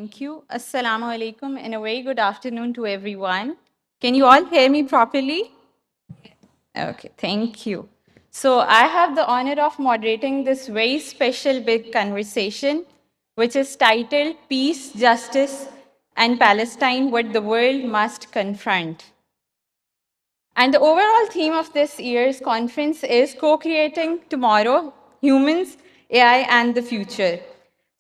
Thank you. Assalamu alaikum and a very good afternoon to everyone. Can you all hear me properly? Okay, thank you. So I have the honor of moderating this very special big conversation, which is titled Peace, Justice, and Palestine, What the World Must Confront. And the overall theme of this year's conference is co-creating tomorrow, humans, AI, and the future.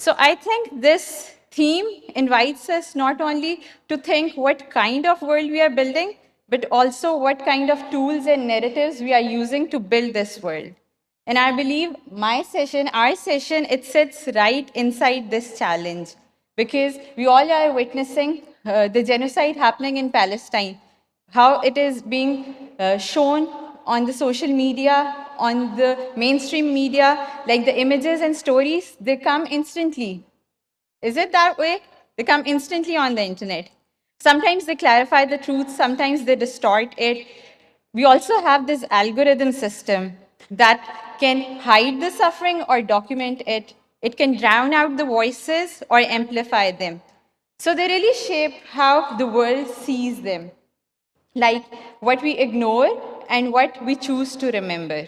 So I think this theme invites us not only to think what kind of world we are building, but also what kind of tools and narratives we are using to build this world. And I believe my session, our session, it sits right inside this challenge because we all are witnessing the genocide happening in Palestine, how it is being shown on the social media, on the mainstream media, like the images and stories, they come instantly. Is it that way? They come instantly on the internet. Sometimes they clarify the truth, sometimes they distort it. We also have this algorithm system that can hide the suffering or document it. It can drown out the voices or amplify them. So they really shape how the world sees them, like what we ignore and what we choose to remember.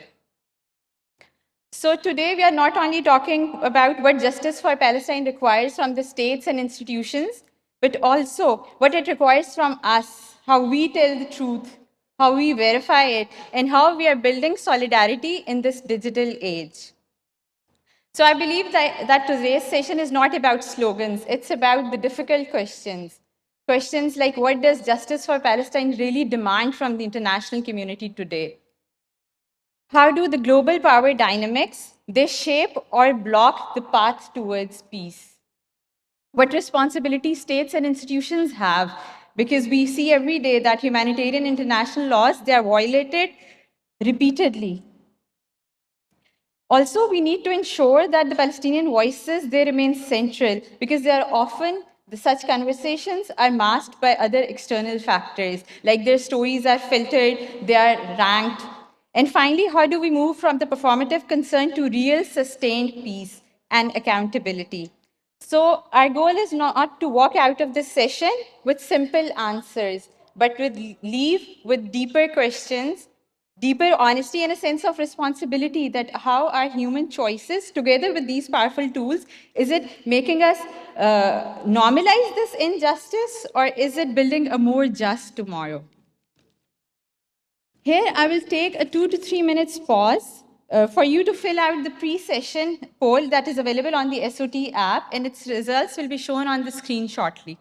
So today we are not only talking about what justice for Palestine requires from the states and institutions, but also what it requires from us, how we tell the truth, how we verify it, and how we are building solidarity in this digital age. So I believe that today's session is not about slogans, it's about the difficult questions. Questions like what does justice for Palestine really demand from the international community today? How do the global power dynamics, they shape or block the path towards peace? What responsibility states and institutions have? Because we see every day that humanitarian international laws, they are violated repeatedly. Also, we need to ensure that the Palestinian voices, they remain central because they are often, such conversations are masked by other external factors, like their stories are filtered, they are ranked. And finally, how do we move from the performative concern to real sustained peace and accountability? So our goal is not to walk out of this session with simple answers, but leave with deeper questions, deeper honesty, and a sense of responsibility that how our human choices, together with these powerful tools, is it making us normalize this injustice, or is it building a more just tomorrow? Here, I will take a 2 to 3 minutes pause for you to fill out the pre-session poll that is available on the SOT app, and its results will be shown on the screen shortly.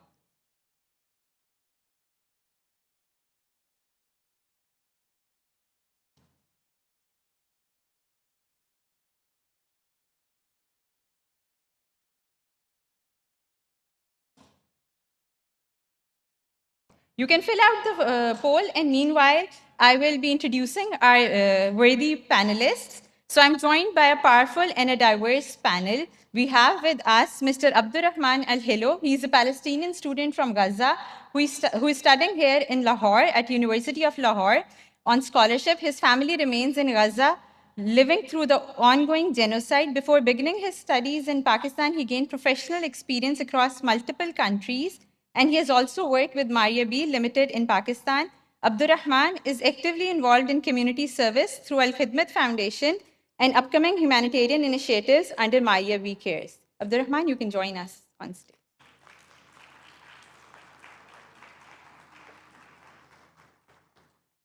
You can fill out the poll, and meanwhile, I will be introducing our worthy panelists. So I'm joined by a powerful and a diverse panel. We have with us Mr. Rahman Alhelo. He's a Palestinian student from Gaza who is studying here in Lahore at University of Lahore on scholarship. His family remains in Gaza, living through the ongoing genocide. Before beginning his studies in Pakistan, he gained professional experience across multiple countries, and he has also worked with Maria B. Limited in Pakistan. Rahman is actively involved in community service through Al-Khidmat Foundation and upcoming humanitarian initiatives under Maria B. Cares. Rahman, you can join us on stage.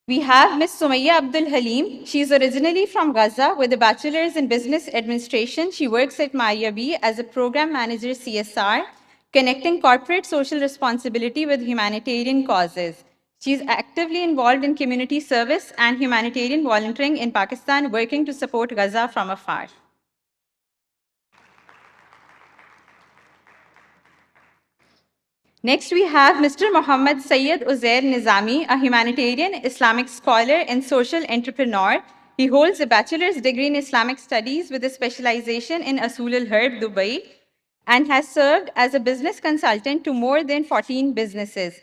We have Ms. Sumaya Abdul Haleem. She is originally from Gaza with a bachelor's in business administration. She works at Maria B as a program manager CSR, connecting corporate social responsibility with humanitarian causes. She is actively involved in community service and humanitarian volunteering in Pakistan, working to support Gaza from afar. Next, we have Mr. Muhammad Syed Uzair Nizami, a humanitarian, Islamic scholar, and social entrepreneur. He holds a bachelor's degree in Islamic studies with a specialization in Asul al-Harb, Dubai, and has served as a business consultant to more than 14 businesses.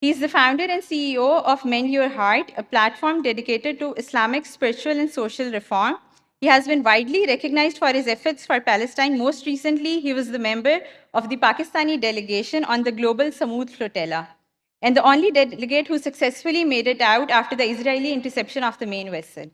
He is the founder and CEO of Mend Your Heart, a platform dedicated to Islamic spiritual and social reform. He has been widely recognized for his efforts for Palestine. Most recently, he was the member of the Pakistani delegation on the global Samud flotilla, and the only delegate who successfully made it out after the Israeli interception of the main vessel.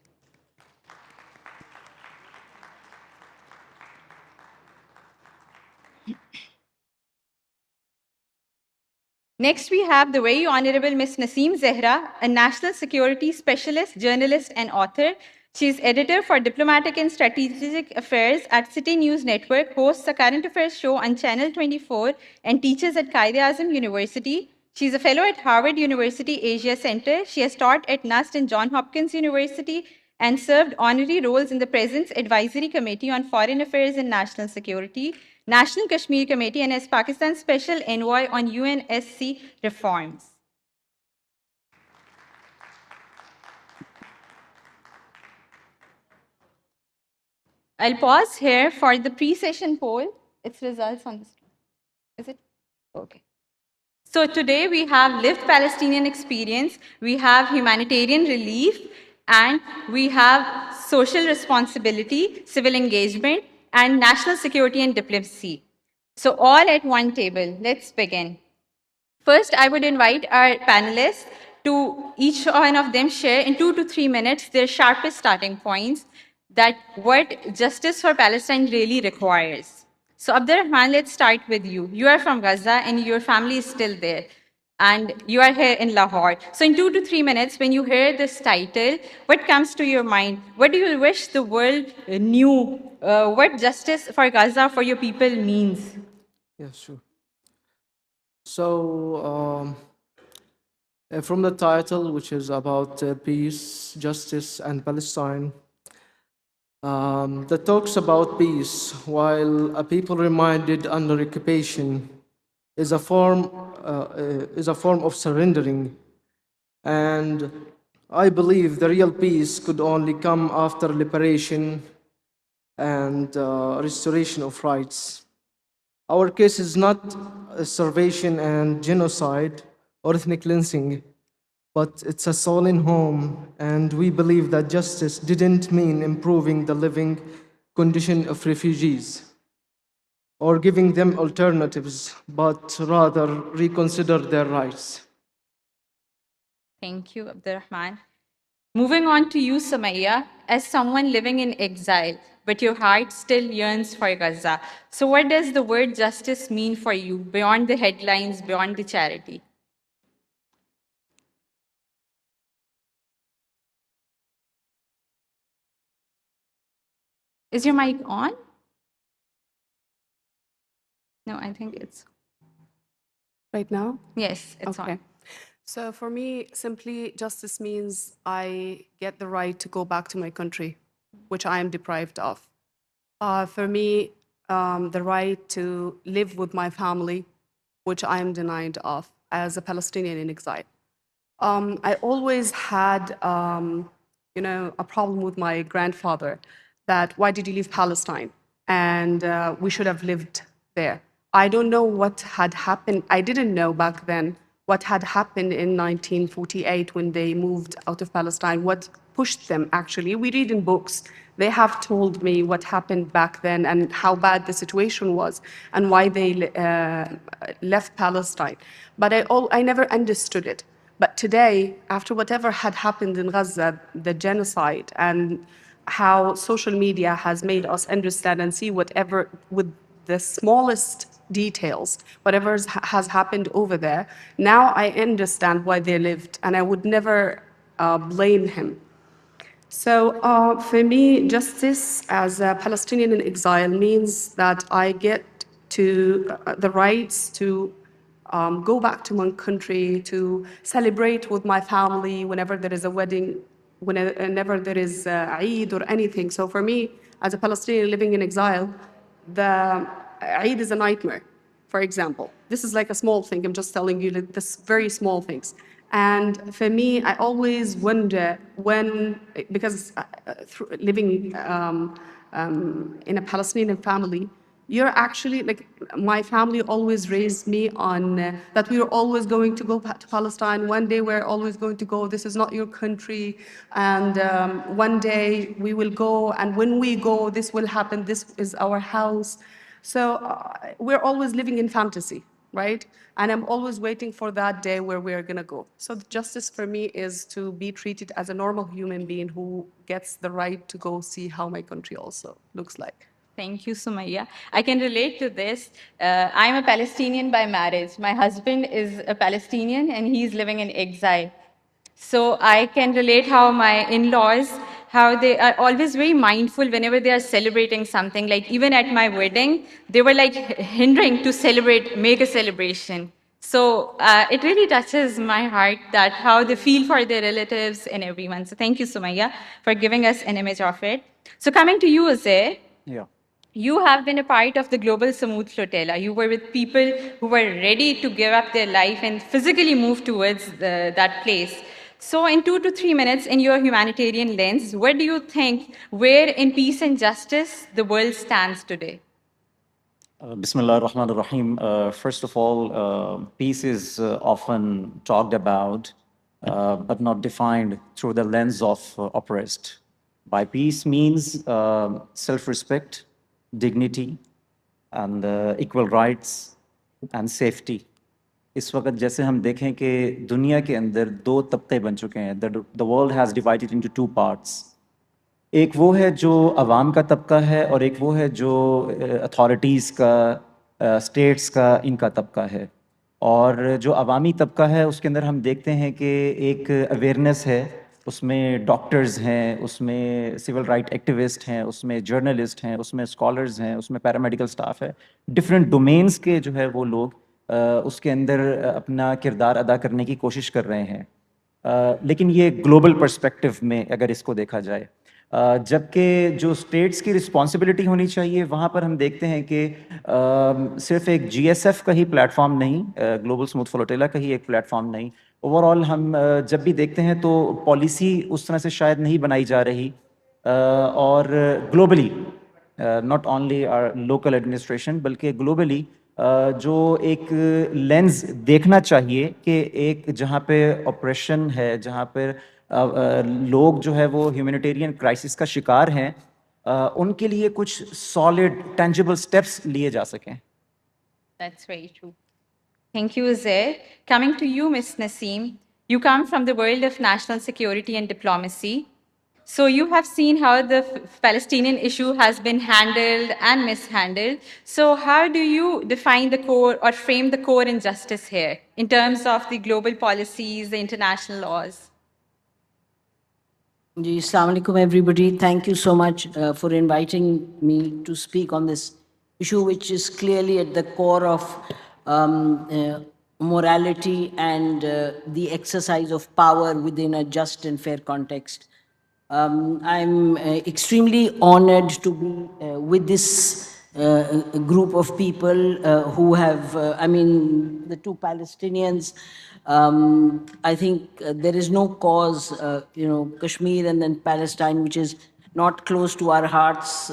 Next, we have the very Honorable Ms. Nasim Zehra, a national security specialist, journalist, and author. She is editor for Diplomatic and Strategic Affairs at City News Network, hosts a current affairs show on Channel 24, and teaches at Quaid-e-Azam University. She is a fellow at Harvard University Asia Center. She has taught at NUST and Johns Hopkins University and served honorary roles in the President's Advisory Committee on Foreign Affairs and National Security, National Kashmir Committee, and as Pakistan's Special Envoy on UNSC reforms. I'll pause here for the pre-session poll. Its results on the screen. Is it? Okay. So today we have lived Palestinian experience, we have humanitarian relief, and we have social responsibility, civil engagement, and national security and diplomacy. So all at one table. Let's begin. First, I would invite our panelists to each one of them share in 2 to 3 minutes their sharpest starting points that what justice for Palestine really requires. So Rahman, let's start with you. You are from Gaza and your family is still there. And you are here in Lahore. So in 2 to 3 minutes, when you hear this title, what comes to your mind? What do you wish the world knew? What justice for Gaza, for your people means? Yeah, sure. So, from the title, which is about peace, justice, and Palestine, that talks about peace, while a people reminded under occupation is a form of surrendering, and I believe the real peace could only come after liberation and restoration of rights. Our case is not starvation and genocide or ethnic cleansing, but it's a stolen home, and we believe that justice didn't mean improving the living condition of refugees or giving them alternatives, but rather reconsider their rights. Thank you, Rahman. Moving on to you, Sumaya, as someone living in exile, but your heart still yearns for Gaza. So, what does the word justice mean for you beyond the headlines, beyond the charity? Is your mic on? No, I think it's. Right now? Yes, it's Okay. on. So for me, simply justice means I get the right to go back to my country, which I am deprived of. For me, the right to live with my family, which I am denied of as a Palestinian in exile. I always had, a problem with my grandfather that why did you leave Palestine? And we should have lived there. I don't know what had happened. I didn't know back then what had happened in 1948 when they moved out of Palestine, what pushed them actually. We read in books. They have told me what happened back then and how bad the situation was and why they left Palestine. But I never understood it. But today, after whatever had happened in Gaza, the genocide, and how social media has made us understand and see whatever, with the smallest details, whatever has happened over there, now I understand why they lived, and I would never blame him. So for me, justice as a Palestinian in exile means that I get to the rights to go back to my country, to celebrate with my family whenever there is a wedding, whenever there is Eid or anything. So for me, as a Palestinian living in exile, the Eid is a nightmare, for example. This is like a small thing. I'm just telling you this very small things. And for me, I always wonder when, because living in a Palestinian family, you're actually like, my family always raised me on that we were always going to go to Palestine. One day we're always going to go. This is not your country. And one day we will go. And when we go, this will happen. This is our house. So we're always living in fantasy, right? And I'm always waiting for that day where we're going to go. So the justice for me is to be treated as a normal human being who gets the right to go see how my country also looks like. Thank you, Sumaya. I can relate to this. I'm a Palestinian by marriage. My husband is a Palestinian and he's living in exile. So I can relate how my in-laws, how they are always very mindful whenever they are celebrating something. Like even at my wedding, they were like hindering to celebrate, make a celebration. So it really touches my heart that how they feel for their relatives and everyone. So thank you, Sumaya, for giving us an image of it. So coming to you, Uzair. Yeah. You have been a part of the global Samud flotilla. You were with people who were ready to give up their life and physically move towards that place. So in 2 to 3 minutes, in your humanitarian lens, where do you think, where in peace and justice the world stands today? Bismillah ar-Rahman ar-Rahim. First of all, peace is often talked about, but not defined through the lens of oppressed. By peace means self-respect, dignity, and equal rights and safety. इस वक्त जैसे हम देखें कि दुनिया के अंदर दो तबके बन चुके हैं. The world has divided into two parts. एक वो है जो अवाम का तबका है और एक वो है जो अथॉरिटीज़ का, स्टेट्स का, इनका तबका है. और जो अवामी तबका है उसके अंदर हम देखते हैं कि एक अवेयरनेस है, उसमें डॉक्टर्स हैं, उसमें सिविल राइट एक्टिविस्ट हैं, उसमें जर्नलिस्ट हैं, उसमें स्कॉलर्स हैं, उसमें पैरामेडिकल स्टाफ है. डिफरेंट डोमेन्स के जो है वो लोग उसके अंदर अपना किरदार अदा करने की कोशिश कर रहे हैं. लेकिन ये ग्लोबल पर्सपेक्टिव में अगर इसको देखा जाए, जबकि जो स्टेट्स की रिस्पॉन्सिबिलिटी होनी चाहिए वहाँ पर हम देखते हैं कि सिर्फ एक GSF का ही प्लेटफॉर्म नहीं, ग्लोबल स्मूथ फ्लोटिला का ही एक प्लेटफॉर्म नहीं, ओवरऑल हम जब भी देखते हैं तो पॉलिसी उस तरह से शायद नहीं बनाई जा रही, और globally not only our local administration बल्कि ग्लोबली जो एक लेंस देखना चाहिए कि एक जहाँ पे ऑपरेशन है, जहाँ पर लोग जो है वो ह्यूमैनिटेरियन क्राइसिस का शिकार हैं, उनके लिए कुछ सॉलिड टेंजिबल स्टेप्स लिए जा सकें. That's very true. Thank you, Uzair. Coming to you, Ms. Nasim, you come from the world of national security and diplomacy. So you have seen how the Palestinian issue has been handled and mishandled. So how do you define the core or frame the core injustice here in terms of the global policies, the international laws? Assalamu alaikum, everybody. Thank you so much for inviting me to speak on this issue, which is clearly at the core of morality and the exercise of power within a just and fair context. I'm extremely honored to be with this group of people who have, the two Palestinians. I think there is no cause, Kashmir and then Palestine, which is not close to our hearts,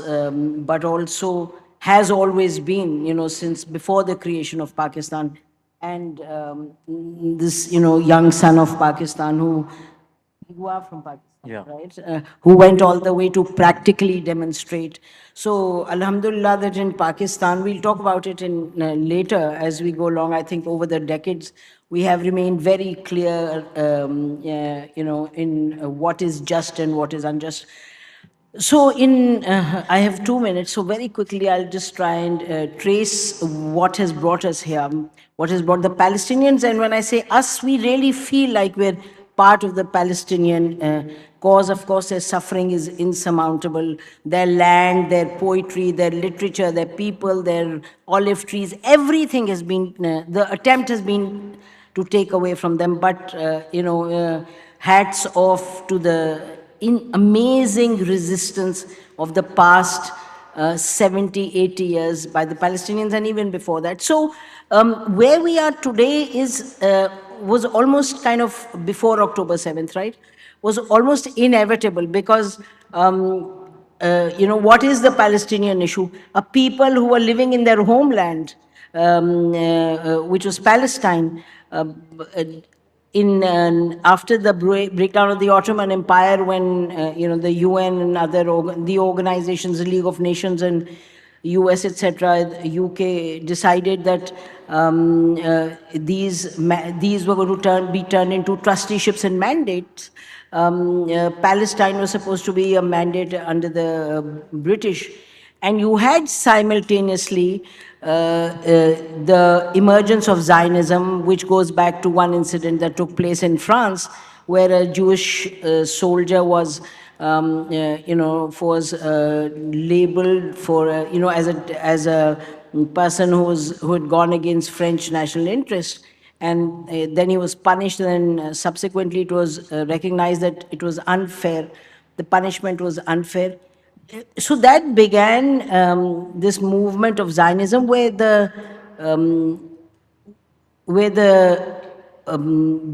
but also has always been, since before the creation of Pakistan. And this, young son of Pakistan who are from Pakistan. Yeah. Right? Who went all the way to practically demonstrate. So, alhamdulillah, that in Pakistan, we'll talk about it in later as we go along. I think over the decades, we have remained very clear, in what is just and what is unjust. So I have 2 minutes, so very quickly I'll just try and trace what has brought us here, what has brought the Palestinians. And when I say us, we really feel like we're part of the Palestinian cause. Of course, their suffering is insurmountable. Their land, their poetry, their literature, their people, their olive trees, everything has been, the attempt has been to take away from them. But, hats off to the amazing resistance of the past 70, 80 years by the Palestinians and even before that. So where we are today was almost kind of before October 7th, right? Was almost inevitable because what is the Palestinian issue? A people who are living in their homeland, which was Palestine, after the breakdown of the Ottoman Empire, when the UN and other the organizations, the League of Nations and US, etc., UK decided that these were going to be turned into trusteeships and mandates. Palestine was supposed to be a mandate under the British, and you had simultaneously the emergence of Zionism, which goes back to one incident that took place in France, where a Jewish soldier was, was labeled for, as a person who had gone against French national interest. And then he was punished, and then subsequently it was recognized that it was unfair. The punishment was unfair. So that began this movement of Zionism, where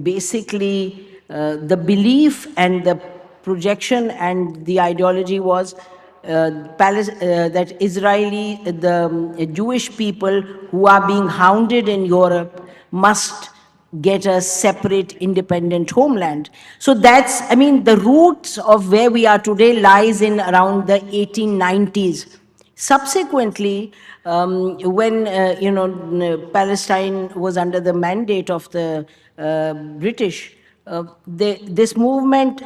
basically the belief and the projection and the ideology was that the Jewish people who are being hounded in Europe must get a separate independent homeland. So that's, I mean, the roots of where we are today lies in around the 1890s. Subsequently, when Palestine was under the mandate of the British, this movement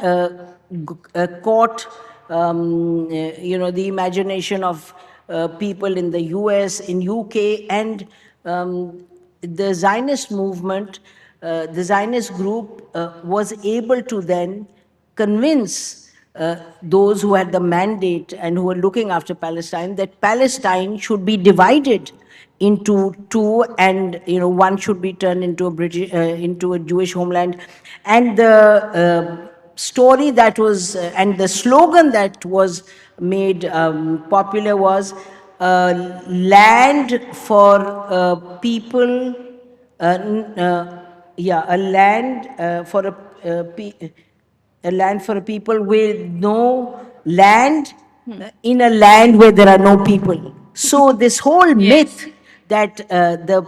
caught the imagination of people in the US, in UK, and the Zionist movement, the Zionist group was able to then convince those who had the mandate and who were looking after Palestine that Palestine should be divided into two, and one should be turned into a Jewish homeland. And the story that was and the slogan that was made popular was land for people, a land for a land for a people with no land, in a land where there are no people. So this whole myth that the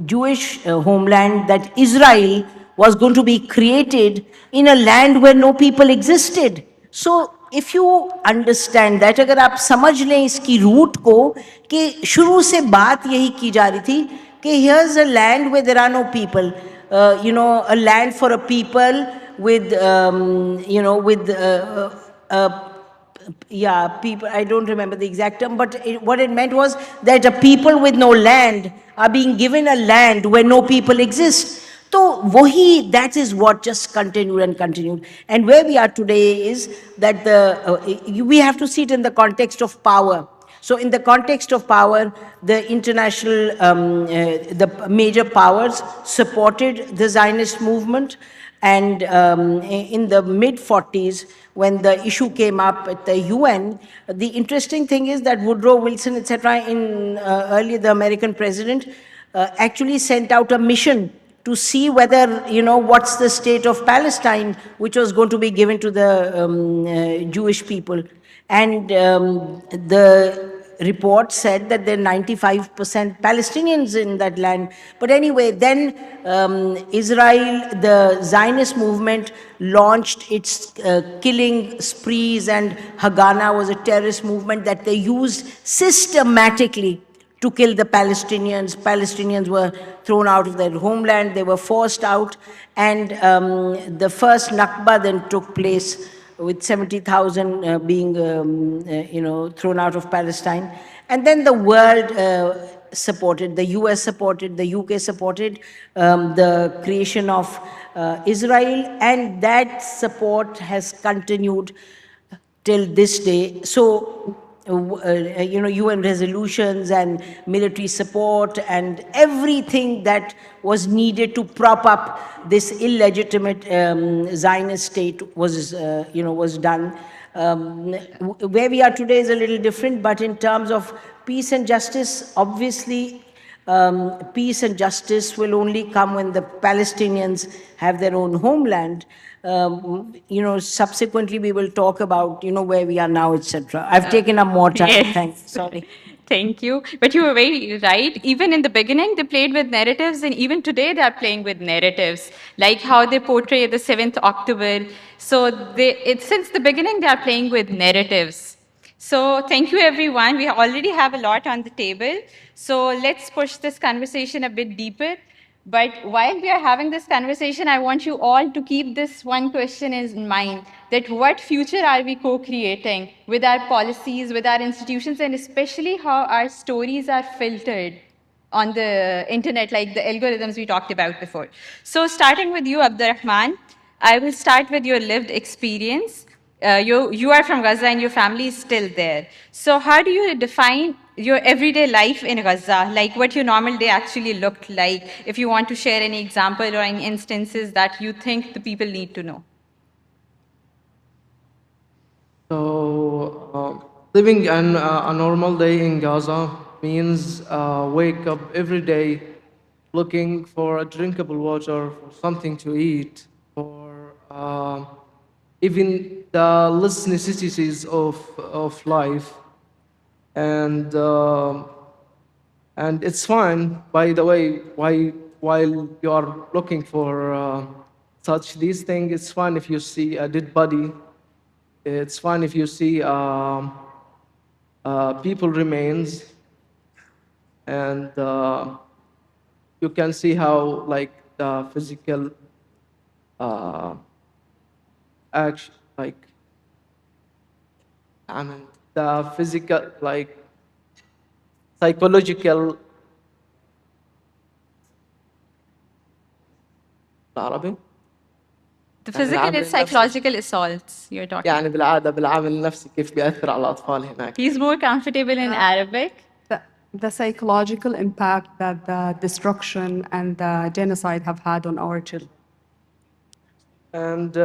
Jewish homeland, that Israel was going to be created in a land where no people existed. So if you understand that, अगर आप समझ लें इसकी root को, कि शुरू से बात यही की जा रही थी कि here's a land where there are no people, a land for a people with people, I don't remember the exact term, but what it meant was that a people with no land are being given a land where no people exist. So that is what just continued and continued. And where we are today is that we have to see it in the context of power. So in the context of power, the international, the major powers supported the Zionist movement. And in the mid-40s, when the issue came up at the UN, the interesting thing is that Woodrow Wilson, etc., earlier the American president, actually sent out a mission to see whether, what's the state of Palestine, which was going to be given to the Jewish people. And the report said that there are 95% Palestinians in that land. But anyway, then Israel, the Zionist movement, launched its killing sprees, and Haganah was a terrorist movement that they used systematically to kill the Palestinians. Palestinians were thrown out of their homeland, they were forced out, and the first Nakba then took place with 70,000 being, thrown out of Palestine. And then the world supported, the US supported, the UK supported the creation of Israel, and that support has continued till this day. So, UN resolutions and military support and everything that was needed to prop up this illegitimate Zionist state was, was done. Where we are today is a little different, but in terms of peace and justice, obviously, Peace and justice will only come when the Palestinians have their own homeland. Subsequently we will talk about, where we are now, etc. I've taken up more time. Yes. Thanks. Sorry. Thank you. But you were very right. Even in the beginning, they played with narratives, and even today, they're playing with narratives, like how they portray the 7th October. So since the beginning, they are playing with narratives. So thank you, everyone. We already have a lot on the table. So let's push this conversation a bit deeper. But while we are having this conversation, I want you all to keep this one question in mind, that what future are we co-creating with our policies, with our institutions, and especially how our stories are filtered on the internet, like the algorithms we talked about before. So starting with you, Rahman, I will start with your lived experience. You are from Gaza and your family is still there. So how do you define your everyday life in Gaza, like what your normal day actually looked like, if you want to share any example or any instances that you think the people need to know? So, living a normal day in Gaza means wake up every day looking for a drinkable water, for something to eat, for even the less necessities of life. And, and it's fine, by the way, while you are looking for such these things, it's fine if you see a dead body. It's fine if you see people remains, and you can see how like the physical action, like I mean the physical, like psychological. بالعربي The يعني physical العامل and النفسي psychological assaults you're talking. يعني بالعامل النفسي كيف بيأثر على الأطفال هناك. He's more comfortable in Arabic. The psychological impact that the destruction and the genocide have had on our children. And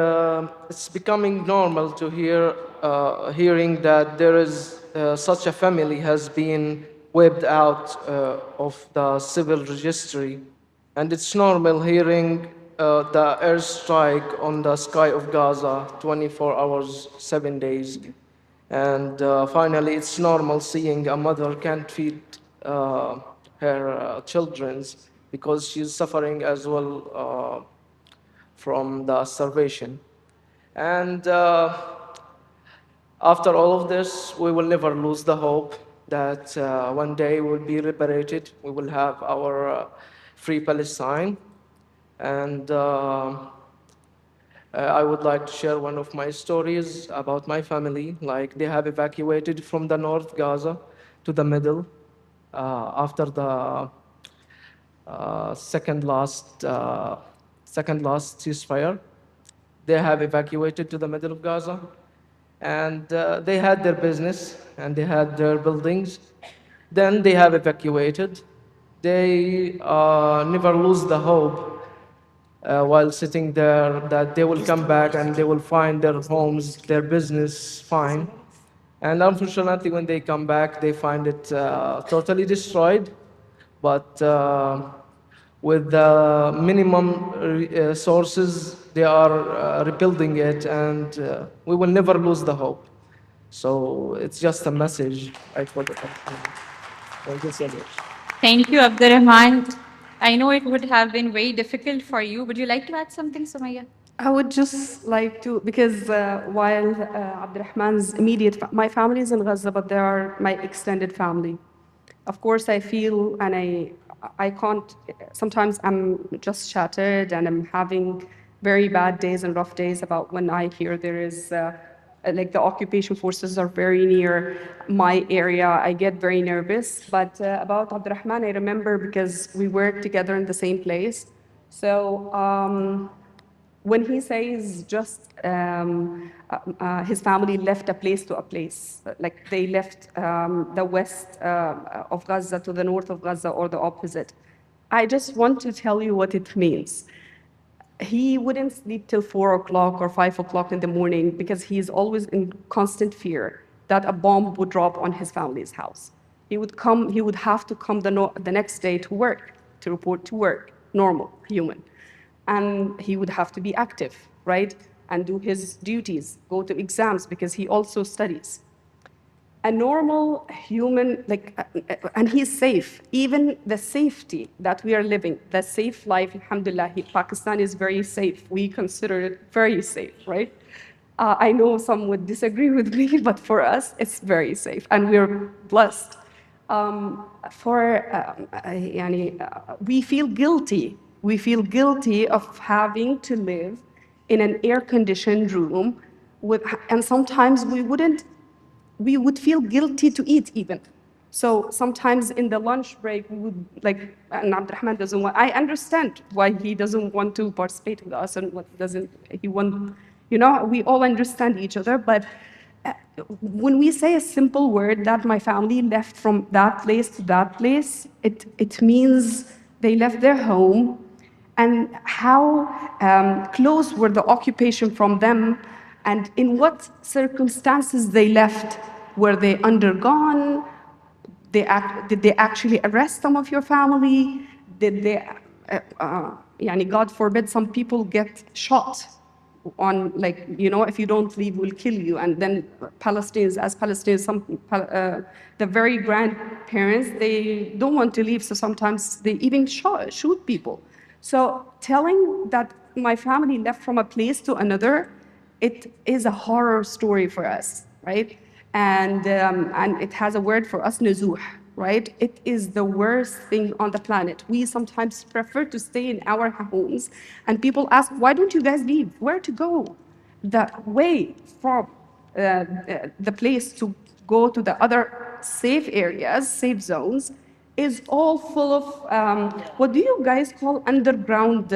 it's becoming normal to hearing that there is such a family has been wiped out of the civil registry, and it's normal hearing the airstrike on the sky of Gaza 24 hours, 7 days, and finally it's normal seeing a mother can't feed her children's because she's suffering as well. From the starvation. And after all of this, we will never lose the hope that one day we'll be liberated. We will have our free Palestine. And I would like to share one of my stories about my family. Like they have evacuated from the North Gaza to the middle after the second last ceasefire. They have evacuated to the middle of Gaza, and they had their business and they had their buildings. Then they have evacuated. They never lose the hope while sitting there that they will come back and they will find their homes, their business fine. And unfortunately, when they come back, they find it totally destroyed. But with the minimum sources, they are rebuilding it, and we will never lose the hope. So it's just a message. Thank you so much. Thank you, Rahman. I know it would have been very difficult for you. Would you like to add something, Sumaya? I would just like to, because while Abdurrahman's my family is in Gaza, but they are my extended family. Of course, I feel and I can't, sometimes I'm just shattered and I'm having very bad days and rough days about when I hear there is, like the occupation forces are very near my area. I get very nervous. But about Abdurrahman, I remember because we worked together in the same place. So, when he says just his family left a place to a place, like they left the west of Gaza to the north of Gaza or the opposite, I just want to tell you what it means. He wouldn't sleep till 4 o'clock or 5 o'clock in the morning because he's always in constant fear that a bomb would drop on his family's house. He would have to come the next day to work, to report to work, normal, human. And he would have to be active, right? And do his duties, go to exams, because he also studies. A normal human, and he's safe. Even the safety that we are living, the safe life, alhamdulillah, Pakistan is very safe. We consider it very safe, right? I know some would disagree with me, but for us, it's very safe, and we're blessed. We feel guilty. We feel guilty of having to live in an air-conditioned room and sometimes we would feel guilty to eat even. So sometimes in the lunch break, we would and Abdurrahman doesn't want, I understand why he doesn't want to participate with us and what doesn't he want, we all understand each other, but when we say a simple word that my family left from that place to that place, it means they left their home, and how close were the occupation from them, and in what circumstances they left. Were they undergone? Did they actually arrest some of your family? Did they, God forbid, some people get shot on, if you don't leave, we'll kill you. And then Palestinians, the very grandparents, they don't want to leave, so sometimes they even shoot people. So telling that my family left from a place to another, it is a horror story for us, right? And it has a word for us, nuzuh, right? It is the worst thing on the planet. We sometimes prefer to stay in our homes, and people ask, why don't you guys leave? Where to go? The way from the place to go to the other safe areas, safe zones, is all full of, what do you guys call underground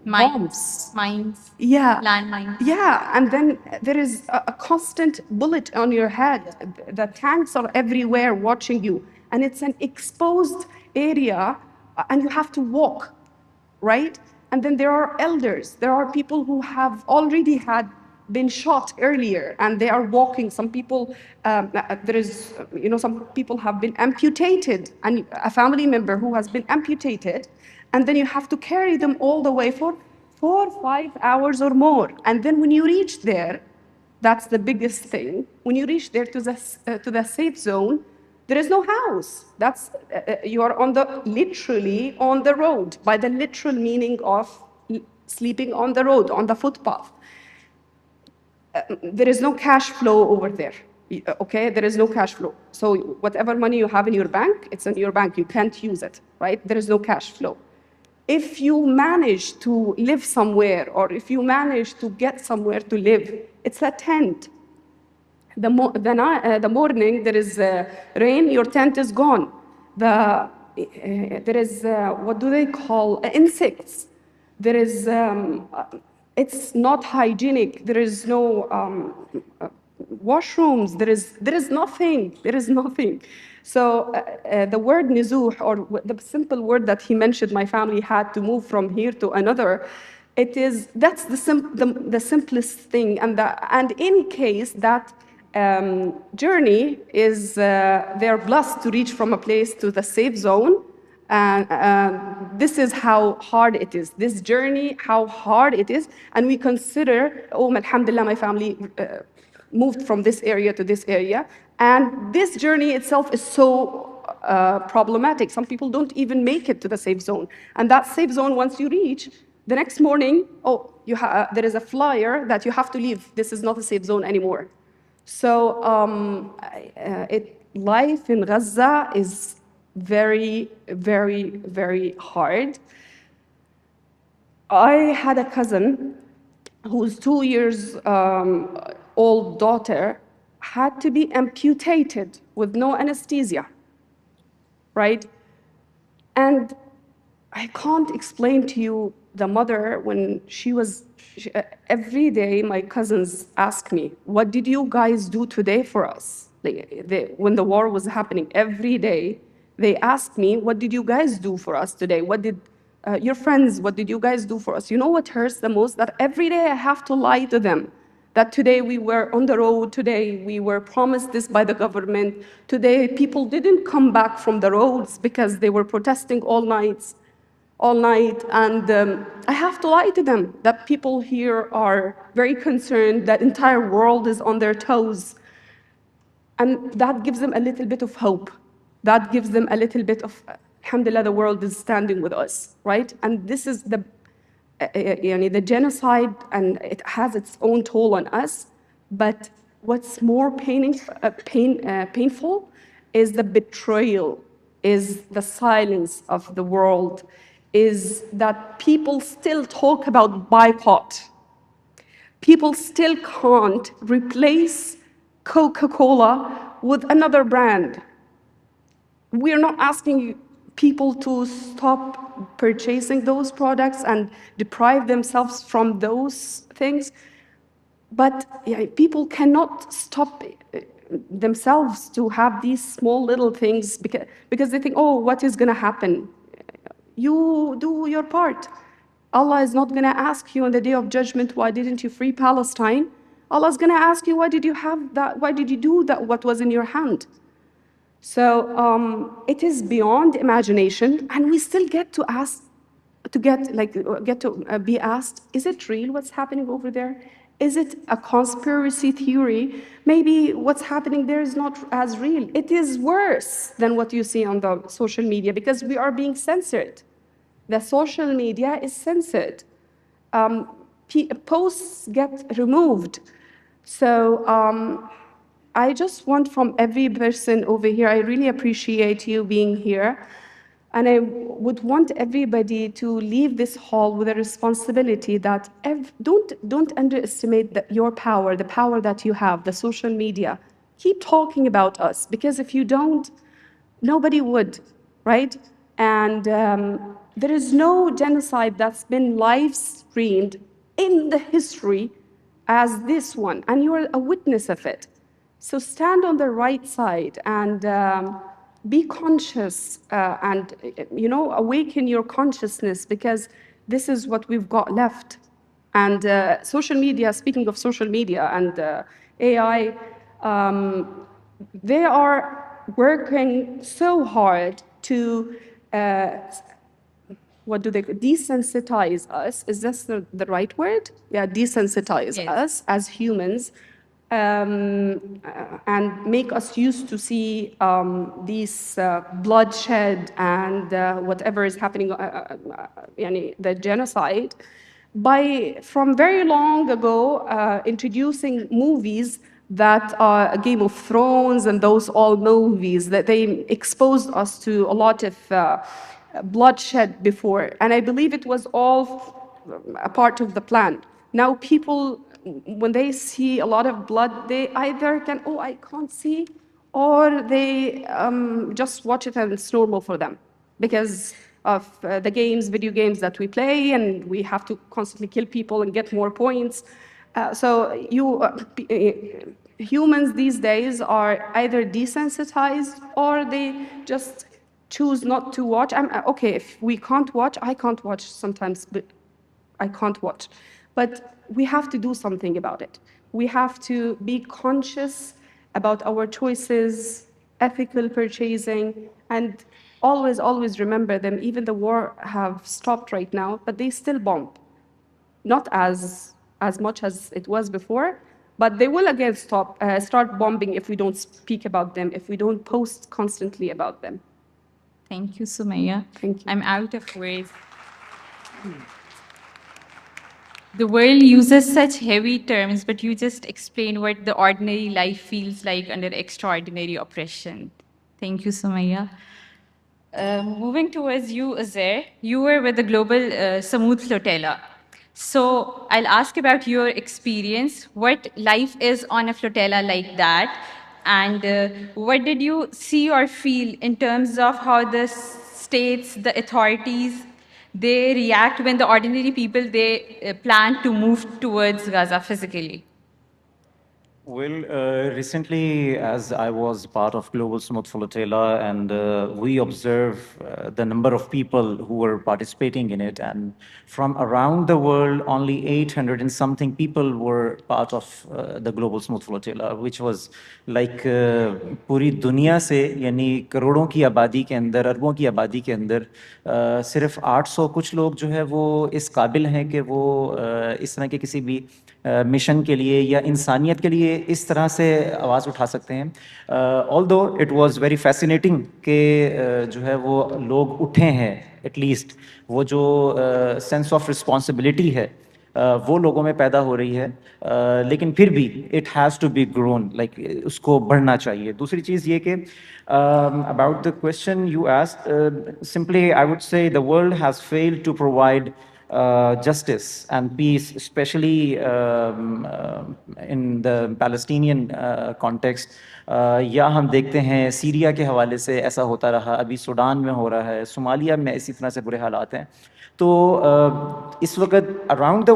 bombs? Mines. Yeah. Landmines. Yeah, and then there is a constant bullet on your head. The tanks are everywhere watching you, and it's an exposed area, and you have to walk, right? And then there are elders. There are people who have already been shot earlier, and they are walking. Some people, some people have been amputated, and a family member who has been amputated, and then you have to carry them all the way for 4 or 5 hours or more. And then when you reach there, that's the biggest thing. When you reach there to the safe zone, there is no house. You are literally on the road, by the literal meaning of sleeping on the road, on the footpath. There is no cash flow over there. Okay, there is no cash flow. So whatever money you have in your bank, it's in your bank. You can't use it, right? There is no cash flow. If you manage to live somewhere, or if you manage to get somewhere to live, it's a tent. The morning there is rain, your tent is gone. There is, what do they call, insects. There is, it's not hygienic. There is no washrooms. There is nothing. There is nothing. So the word nizuh, or the simple word that he mentioned, my family had to move from here to another. That's the simplest thing, and in case that journey is they're blessed to reach from a place to the safe zone. This is how hard it is. This journey, how hard it is, and we consider, oh, alhamdulillah, my family moved from this area to this area, and this journey itself is so problematic. Some people don't even make it to the safe zone, and that safe zone, once you reach, the next morning, oh, there is a flyer that you have to leave. This is not a safe zone anymore. So life in Gaza is very, very, very hard. I had a cousin whose 2 years old daughter had to be amputated with no anesthesia, right? And I can't explain to you the mother when every day my cousins ask me, what did you guys do today for us? When the war was happening, every day they asked me, what did you guys do for us today? What did your friends, what did you guys do for us? You know what hurts the most? That every day I have to lie to them That today we were on the road, today we were promised this by the government, today people didn't come back from the roads because they were protesting all night. And I have to lie to them that people here are very concerned, that entire world is on their toes. And that gives them a little bit of hope. That gives them a little bit of, alhamdulillah, the world is standing with us, right? And this is the genocide, and it has its own toll on us. But what's more painful is the betrayal, is the silence of the world, is that people still talk about boycott. People still can't replace Coca-Cola with another brand. We're not asking people to stop purchasing those products and deprive themselves from those things, but people cannot stop themselves to have these small little things because they think, oh, what is going to happen? You do your part. Allah is not going to ask you on the day of judgment, why didn't you free Palestine? Allah is going to ask you, why did you have that? Why did you do that? What was in your hand? So it is beyond imagination, and we still get to ask, be asked, is it real what's happening over there? Is it a conspiracy theory? Maybe what's happening there is not as real. It is worse than what you see on the social media because we are being censored. The social media is censored. Posts get removed. So I just want from every person over here, I really appreciate you being here. And I would want everybody to leave this hall with a responsibility that don't underestimate your power, the power that you have, the social media. Keep talking about us, because if you don't, nobody would, right? And there is no genocide that's been live streamed in the history as this one, and you are a witness of it. So stand on the right side and be conscious and awaken your consciousness, because this is what we've got left. And social media, speaking of social media and AI, they are working so hard to what do they desensitize us? Is this the right word? Yeah, desensitize us as humans, and make us used to see these bloodshed and whatever is happening, the genocide, by from very long ago introducing movies that are Game of Thrones and those all movies that they exposed us to a lot of bloodshed before. And I believe it was all a part of the plan. Now people, when they see a lot of blood, they either can, oh, I can't see, or they just watch it and it's normal for them because of the video games that we play, and we have to constantly kill people and get more points. Humans these days are either desensitized or they just choose not to watch. Okay, if we can't watch, I can't watch sometimes, but I can't watch. But we have to do something about it. We have to be conscious about our choices, ethical purchasing, and always remember them. Even the war have stopped right now, but they still bomb. Not as much as it was before, but they will again start bombing if we don't speak about them, if we don't post constantly about them. Thank you, Sumaya. Thank you. I'm out of words. The world uses such heavy terms, but you just explain what the ordinary life feels like under extraordinary oppression. Thank you, Sumaya. Moving towards you, Uzair, you were with the global Samud flotilla. So I'll ask about your experience, what life is on a flotilla like that, and what did you see or feel in terms of how the states, the authorities, they react when the ordinary people, they plan to move towards Gaza physically? Well, recently, as I was part of Global Smooth Flotilla, and we observe the number of people who were participating in it, and from around the world, only 800 and something people were part of the Global Smooth Flotilla, which was like पूरी दुनिया से यानी करोड़ों की आबादी के अंदर, अरबों की आबादी के अंदर सिर्फ 800 कुछ लोग जो है वो इस काबिल हैं कि वो इस तरह के किसी भी मिशन के लिए या इंसानियत के लिए इस तरह से आवाज़ उठा सकते हैं although it was very fascinating कि जो है वो लोग उठे हैं एटलीस्ट वो जो सेंस ऑफ रिस्पॉन्सिबिलिटी है वो लोगों में पैदा हो रही है लेकिन फिर भी it has to be grown like उसको बढ़ना चाहिए दूसरी चीज़ ये कि about the question you asked simply I would say the world has failed to provide justice and peace, especially in the Palestinian context. या हम देखते हैं सीरिया के हवाले से ऐसा होता रहा अभी सूडान में हो रहा है सोमालिया में इसी तरह से बुरे हालात हैं तो इस वक्त around the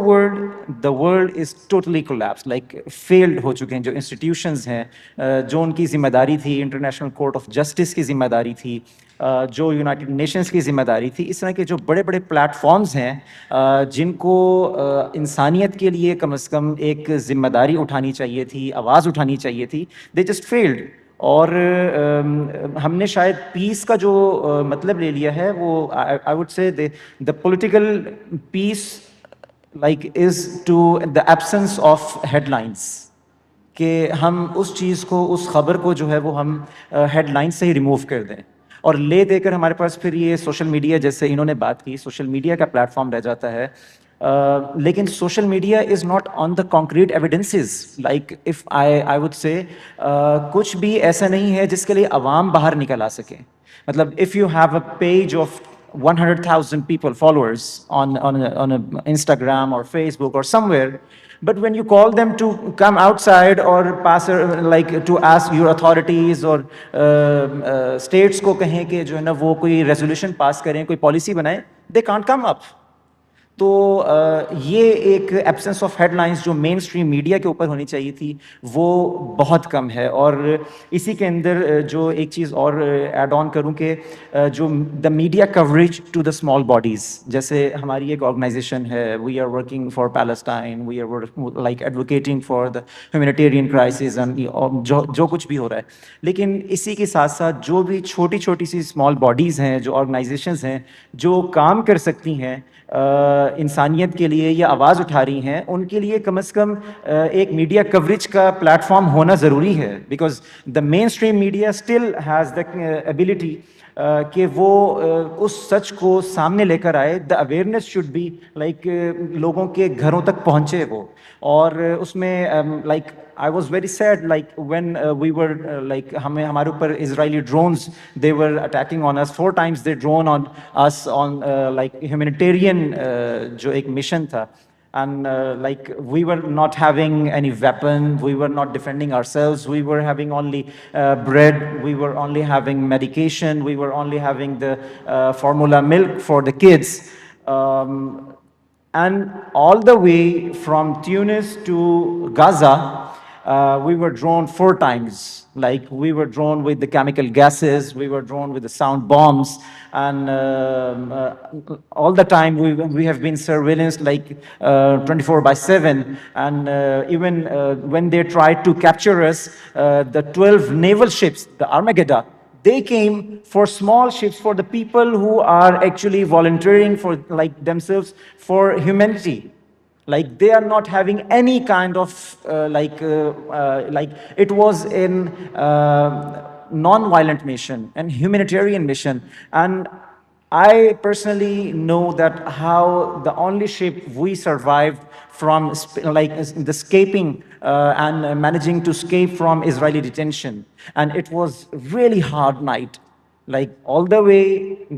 world is totally collapse like failed हो चुके हैं जो इंस्टीट्यूशंस हैं जो उनकी ज़िम्मेदारी थी इंटरनेशनल कोर्ट ऑफ जस्टिस की ज़िम्मेदारी थी जो यूनाइटेड नेशंस की ज़िम्मेदारी थी इस तरह के जो बड़े बड़े प्लेटफॉर्म्स हैं जिनको इंसानियत के लिए कम से कम एक ज़िम्मेदारी उठानी चाहिए थी आवाज़ उठानी चाहिए थी दे जस्ट फेल्ड और हमने शायद पीस का जो मतलब ले लिया है वो I would say the political peace like is to the absence of headlines कि हम उस चीज़ को उस खबर को जो है वो हम हेडलाइन से ही रिमूव कर दें और ले देकर हमारे पास फिर ये सोशल मीडिया जैसे इन्होंने बात की सोशल मीडिया का प्लेटफॉर्म रह जाता है लेकिन social media is not on the concrete evidences like if I would से कुछ भी ऐसा नहीं है जिसके लिए अवाम बाहर निकल आ सके मतलब if you have a page of 100,000 people followers on Instagram or Facebook or somewhere but when you call them to come outside or pass like to ask your authorities or states को कहें कि जो है ना वो कोई resolution pass करें कोई policy बनाएं they can't come up तो ये एक एब्सेंस ऑफ हेडलाइंस जो मेन स्ट्रीम मीडिया के ऊपर होनी चाहिए थी वो बहुत कम है और इसी के अंदर जो एक चीज़ और ऐड ऑन करूं कि जो the media coverage to the small bodies जैसे हमारी एक ऑर्गेनाइजेशन है we are working for Palestine we are like advocating for the humanitarian crisis and जो कुछ भी हो रहा है लेकिन इसी के साथ साथ जो भी छोटी छोटी सी स्मॉल बॉडीज़ हैं जो ऑर्गेनाइजेशंस हैं जो काम कर सकती हैं इंसानियत के लिए या आवाज़ उठा रही हैं उनके लिए कम से कम एक मीडिया कवरेज का प्लेटफॉर्म होना ज़रूरी है because the main stream media still has the ability कि वो उस सच को सामने लेकर आए the awareness should be like लोगों के घरों तक पहुँचे वो और उसमें like I was very sad like when we were like हमारे ऊपर Israeli drones they were attacking on us 4 times they drone on us on like humanitarian जो एक mission था and like we were not having any weapon we were not defending ourselves we were having only bread we were only having medication we were only having the formula milk for the kids and all the way from Tunis to Gaza we were drawn 4 times. Like we were drawn with the chemical gases, we were drawn with the sound bombs, and all the time we have been surveillanced like 24/7. And even when they tried to capture us, the 12 naval ships, the Armageddon, they came for small ships for the people who are actually volunteering for like themselves for humanity. Like they are not having any kind of like it was in non-violent mission and humanitarian mission. And I personally know that how the only ship we survived from like the escaping and managing to escape from Israeli detention. And it was really hard night. Like all the way,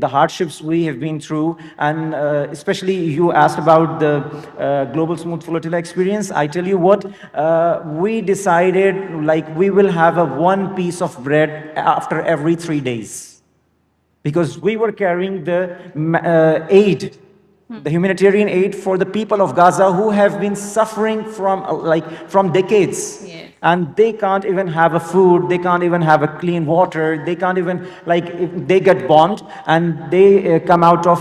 the hardships we have been through, and especially you asked about the Global Smooth Flotilla experience. I tell you what, we decided like we will have a 1 piece of bread after every 3 days. Because we were carrying the aid, the humanitarian aid for the people of Gaza who have been suffering from from decades. Yes. and they can't even have a food, they can't even have a clean water, they can't even, like, if they get bombed and they come out of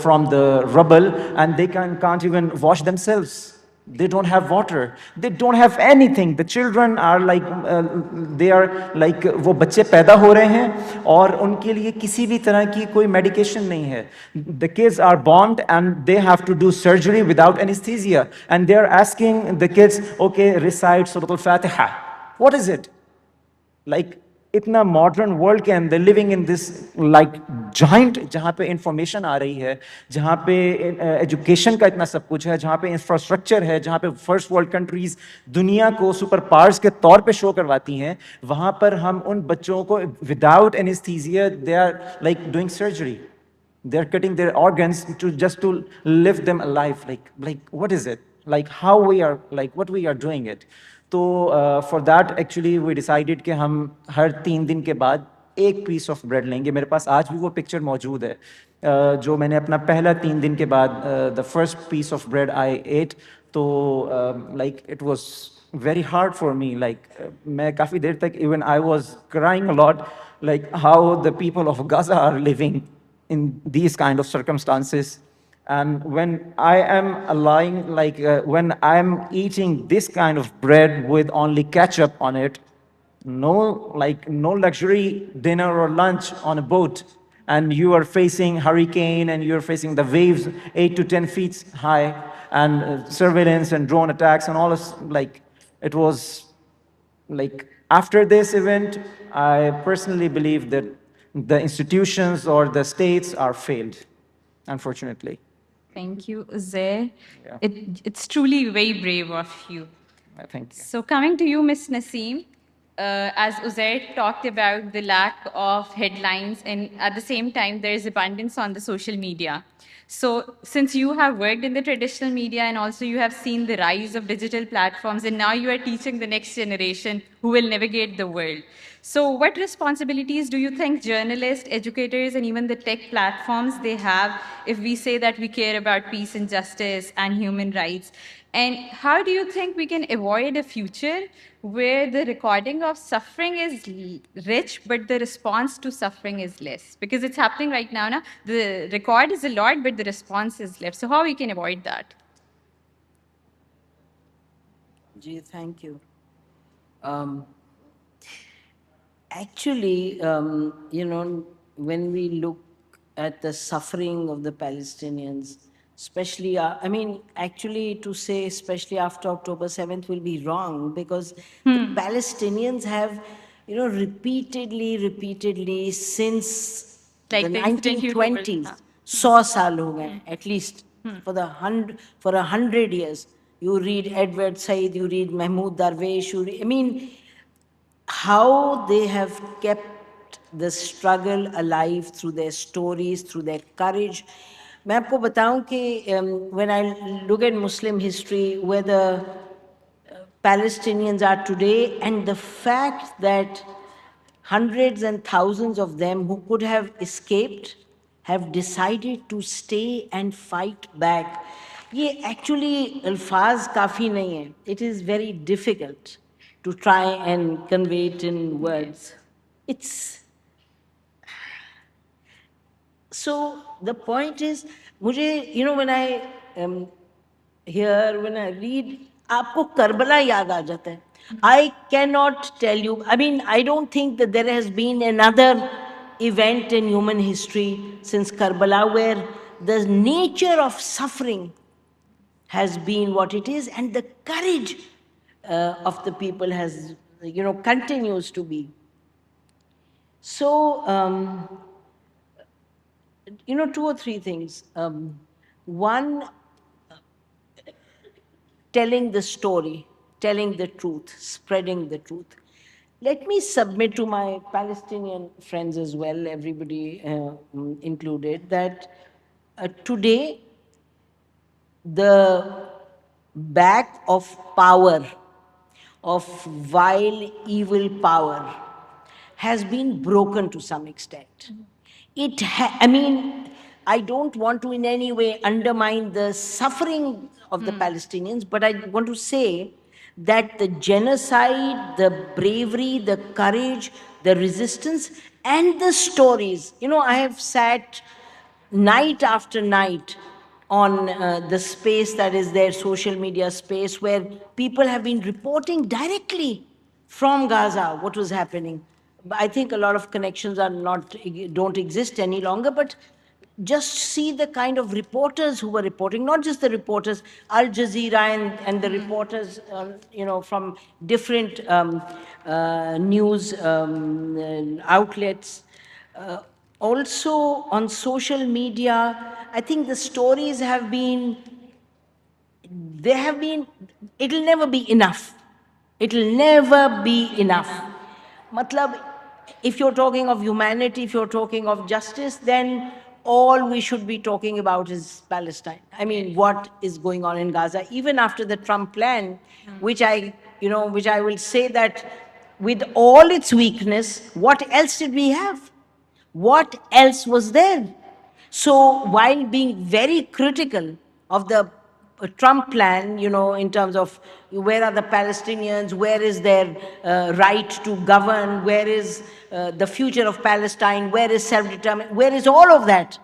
from the rubble, and they can't even wash themselves. They don't have water, they don't have anything. The children are like they are like वो बच्चे पैदा हो रहे हैं और उनके लिए किसी भी तरह की कोई medication नहीं है. The kids are born and they have to do surgery without anesthesia, and they are asking the kids, okay, recite Surah Al-Fatiha. What is it? Like, इतना मॉडर्न वर्ल्ड के अंदर living in this like joint, जहाँ पे information आ रही है, जहाँ पे education का इतना सब कुछ है, जहाँ पे इंफ्रास्ट्रक्चर है, जहाँ पे फर्स्ट वर्ल्ड कंट्रीज दुनिया को सुपर पावर्स के तौर पे शो करवाती हैं, वहाँ पर हम उन बच्चों को without anaesthesia they are like doing surgery, they are cutting their organs to just to live them alive. Like what is it, like how we are, like what we are doing it. तो for that actually we decided कि हम हर 3 दिन के बाद एक piece of bread लेंगे. मेरे पास आज भी वो पिक्चर मौजूद है जो मैंने अपना पहला 3 दिन के बाद the first piece of bread I ate. तो like it was very hard for me, like मैं काफ़ी देर तक even I was crying a lot, like how the people of Gaza are living in these kind of circumstances. And when I am lying, like when I am eating this kind of bread with only ketchup on it, no, like no luxury dinner or lunch on a boat, and you are facing hurricane and you're facing the waves 8 to 10 feet high, and surveillance and drone attacks and all this, like it was like after this event, I personally believe that the institutions or the states are failed, unfortunately. Thank you, Uzair. Yeah. It's truly very brave of you. Thank you. So coming to you, Ms. Nasim, as Uzair talked about the lack of headlines, and at the same time, there is abundance on the social media. So since you have worked in the traditional media and also you have seen the rise of digital platforms, and now you are teaching the next generation who will navigate the world. So what responsibilities do you think journalists, educators, and even the tech platforms they have if we say that we care about peace and justice and human rights? And how do you think we can avoid a future where the recording of suffering is rich, but the response to suffering is less? Because it's happening right now. Na? The record is a lot, but the response is less. So how we can avoid that? Gee, thank you. Actually, when we look at the suffering of the Palestinians, especially, actually to say especially after October 7th will be wrong, because the Palestinians have, repeatedly since Like the the incident you told. 1920s, 100 साल हो गए, at least for 100 years. You read Edward Said, you read Mahmoud Darwish, how they have kept the struggle alive through their stories, through their courage. मैं आपको बताऊं कि when I look at Muslim history, where the Palestinians are today, and the fact that hundreds and thousands of them who could have escaped have decided to stay and fight back. ये actually अल्फाज काफ़ी नहीं है. It is very difficult to try and convey it in words. It's so the point is, मुझे, when I hear, when I read, आपको Karbala याद आ जाता है. I cannot tell you. I don't think that there has been another event in human history since Karbala where the nature of suffering has been what it is, and the courage of the people has, continues to be. So, 2 or 3 things. One, telling the story, telling the truth, spreading the truth. Let me submit to my Palestinian friends as well, everybody included, that today the back of power, of vile, evil power, has been broken to some extent. I don't want to in any way undermine the suffering of the Palestinians, but I want to say that the genocide, the bravery, the courage, the resistance, and the stories. You know, I have sat night after night on the space that is their social media space, where people have been reporting directly from Gaza what was happening. I think a lot of connections are not, don't exist any longer, but just see the kind of reporters who were reporting, not just the reporters, Al Jazeera and the reporters, you know, from different news outlets. Also on social media, I think the stories have been, they have been, it'll never be enough. It'll never be enough. Matlab, if you're talking of humanity, if you're talking of justice, then all we should be talking about is Palestine. I mean, what is going on in Gaza, even after the Trump plan, which which I will say that with all its weakness, what else did we have? What else was there? So while being very critical of the Trump plan, you know, in terms of where are the Palestinians, where is their right to govern, where is the future of Palestine, where is self-determination, where is all of that?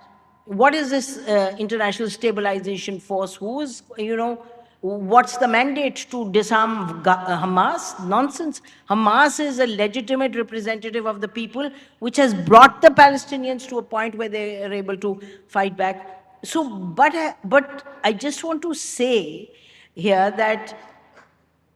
What is this international stabilization force? Who is, you know, what's the mandate to disarm Hamas? Nonsense. Hamas is a legitimate representative of the people, which has brought the Palestinians to a point where they are able to fight back. So, but I just want to say here that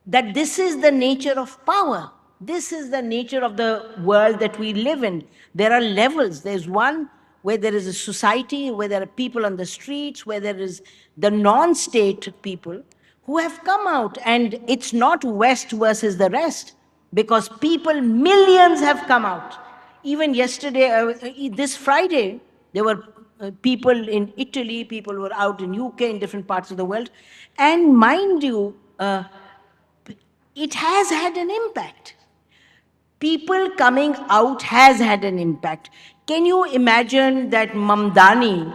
this is the nature of power. This is the nature of the world that we live in. There are levels. There's one where there is a society, where there are people on the streets, where there is the non-state people who have come out. And it's not West versus the rest, because people, millions have come out. Even yesterday, this Friday, there were people in Italy, people were out in UK, in different parts of the world. And mind you, it has had an impact. People coming out has had an impact. Can you imagine that Mamdani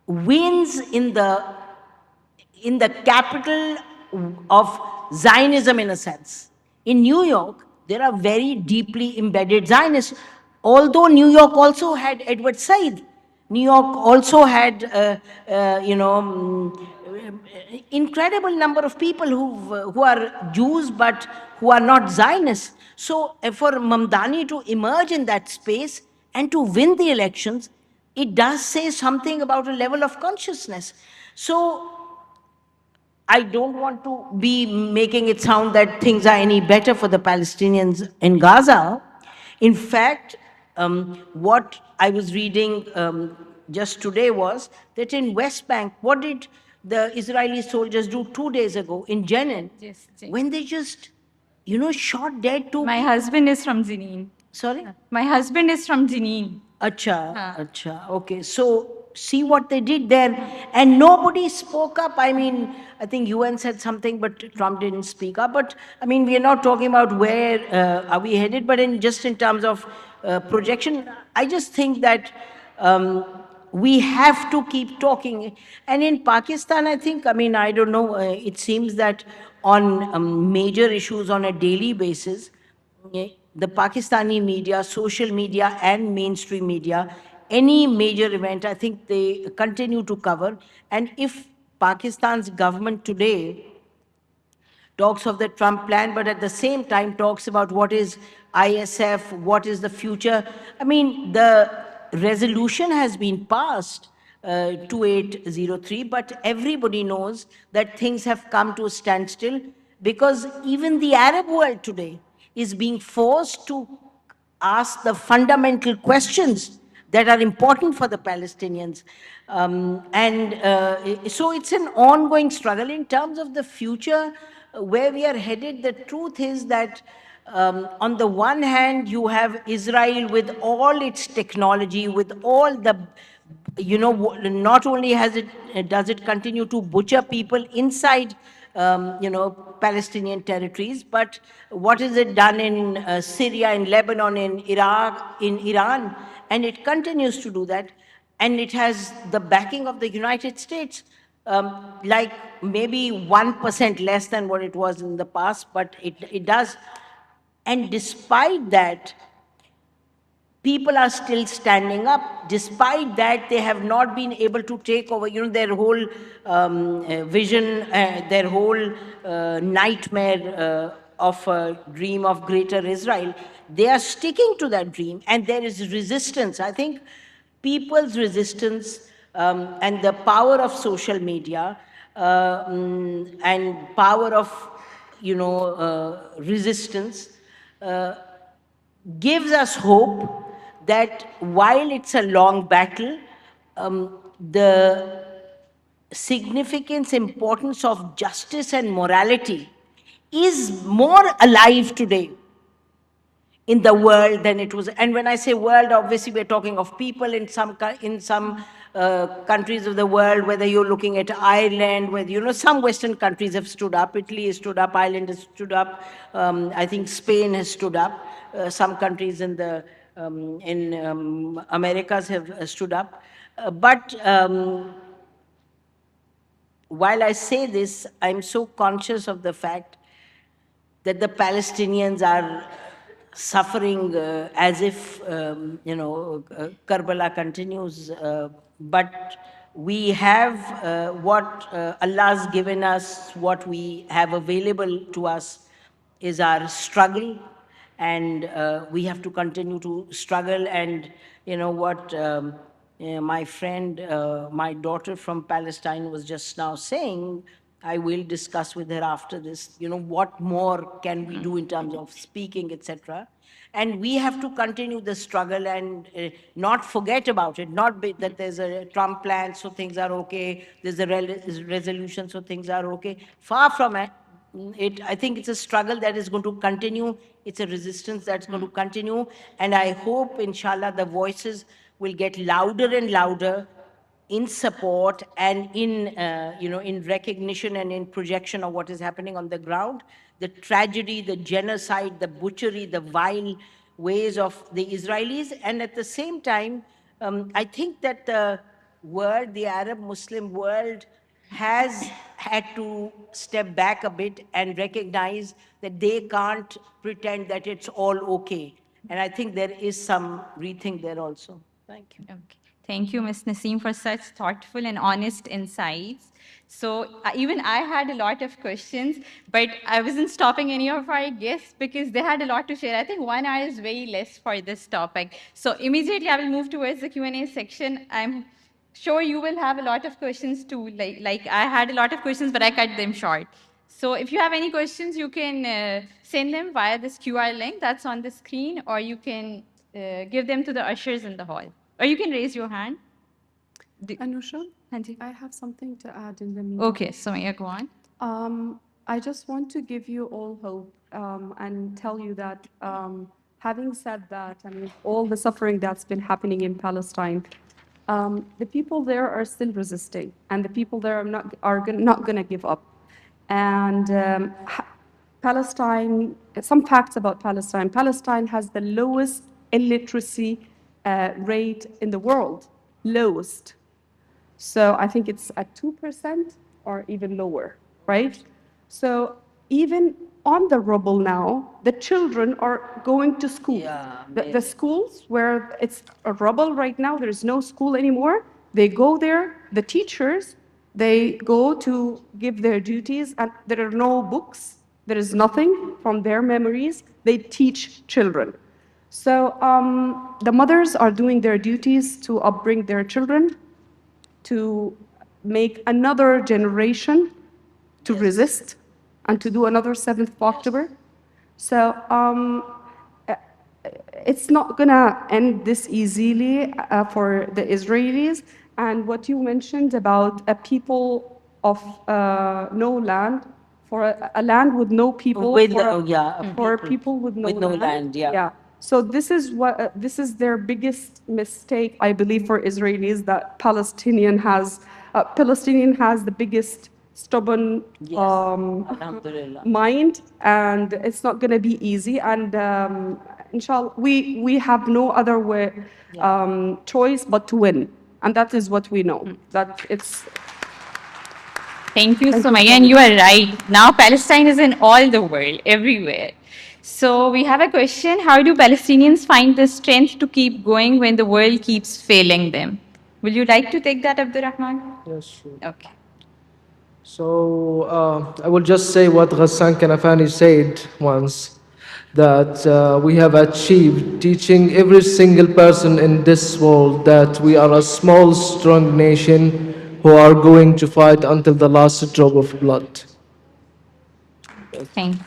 wins in the capital of Zionism, in a sense? In New York, there are very deeply embedded Zionists, although New York also had Edward Said. New York also had, incredible number of people who are Jews but who are not Zionists. So for Mamdani to emerge in that space and to win the elections, it does say something about a level of consciousness. So I don't want to be making it sound that things are any better for the Palestinians in Gaza. In fact, what I was reading just today was that in West Bank, what did the Israeli soldiers do 2 days ago in Jenin? Yes, When they just, shot dead two My people. husband is from Jenin. Sorry? My husband is from Jenin. Acha, acha. Okay, so see what they did there, and nobody spoke up. I mean, I think UN said something, but Trump didn't speak up. But I mean, we are not talking about where are we headed, but just in terms of projection, I just think that we have to keep talking. And in Pakistan, I think, I mean, I don't know. It seems that on major issues on a daily basis, the Pakistani media, social media, and mainstream media, any major event, I think they continue to cover. And if Pakistan's government today talks of the Trump plan, but at the same time talks about what is ISF, what is the future. I mean, the resolution has been passed, 2803, but everybody knows that things have come to a standstill, because even the Arab world today is being forced to ask the fundamental questions that are important for the Palestinians. So it's an ongoing struggle. In terms of the future, where we are headed, the truth is that on the one hand, you have Israel with all its technology, with all the, not only does it continue to butcher people inside Palestinian territories, but what is it done in Syria, in Lebanon, in Iraq, in Iran, and it continues to do that, and it has the backing of the United States. like maybe 1% less than what it was in the past, but it does. And despite that, people are still standing up. Despite that, they have not been able to take over, their whole vision, their whole nightmare of a dream of greater Israel. They are sticking to that dream, and there is resistance. I think people's resistance and the power of social media and power of, resistance gives us hope that while it's a long battle, the significance, importance of justice and morality is more alive today in the world than it was. And when I say world, obviously we're talking of people in some countries of the world, whether you're looking at Ireland, whether, some Western countries have stood up. Italy has stood up, Ireland has stood up, I think Spain has stood up, some countries in the Americas have stood up. But while I say this, I'm so conscious of the fact that the Palestinians are suffering as if, Karbala continues. But we have what Allah's given us, what we have available to us is our struggle. And we have to continue to struggle. And what my friend, my daughter from Palestine was just now saying, I will discuss with her after this, what more can we do in terms of speaking, etc. And we have to continue the struggle and not forget about it, not be that there's a Trump plan, so things are okay, there's a resolution, so things are okay. Far from it. I think it's a struggle that is going to continue. It's a resistance that's going to continue. And I hope, inshallah, the voices will get louder and louder in support and in, in recognition and in projection of what is happening on the ground. The tragedy, the genocide, the butchery, the vile ways of the Israelis. And at the same time, I think that the world, the Arab Muslim world, has had to step back a bit and recognize that they can't pretend that it's all okay. And I think there is some rethink there also. Thank you. Okay. Thank you, Ms. Nasim, for such thoughtful and honest insights. So even I had a lot of questions, but I wasn't stopping any of our guests because they had a lot to share. I think 1 hour is very less for this topic. So immediately I will move towards the Q&A section. I'm sure you will have a lot of questions too. Like I had a lot of questions, but I cut them short. So if you have any questions, you can send them via this QR link that's on the screen, or you can give them to the ushers in the hall. Or you can raise your hand. Anoosha, Hanji. I have something to add in the meantime. Okay, Sumaya, go on. I just want to give you all hope and tell you that having said that, I mean, all the suffering that's been happening in Palestine, the people there are still resisting, and the people there are not going to give up. And Palestine, some facts about Palestine. Palestine has the lowest illiteracy rate in the world, lowest. So I think it's at 2% or even lower, right? So even on the rubble now, the children are going to school. Yeah, The schools where it's a rubble right now, there is no school anymore. They go there, the teachers, they go to give their duties, and there are no books. There is nothing from their memories. They teach children. So the mothers are doing their duties to upbring their children, to make another generation to resist and to do another 7th of October. So it's not gonna end this easily for the Israelis. And what you mentioned about a people of no land, for a land with no people, With for, for people people with no land. land, yeah. Yeah. So this is what this is their biggest mistake, I believe, for Israelis, that Palestinian has the biggest stubborn Alhamdulillah. mind, and it's not going to be easy. And inshallah, we have no other way, choice but to win, and that is what we know. That it's. Thank you, Sumaya. And you are right. Now Palestine is in all the world, everywhere. So we have a question. How do Palestinians find the strength to keep going when the world keeps failing them? Will you like to take that, Abdul Rahman? Yes, sure. Okay. So I will just say what Ghassan Kanafani said once, that we have achieved teaching every single person in this world that we are a small, strong nation who are going to fight until the last drop of blood. Thank you.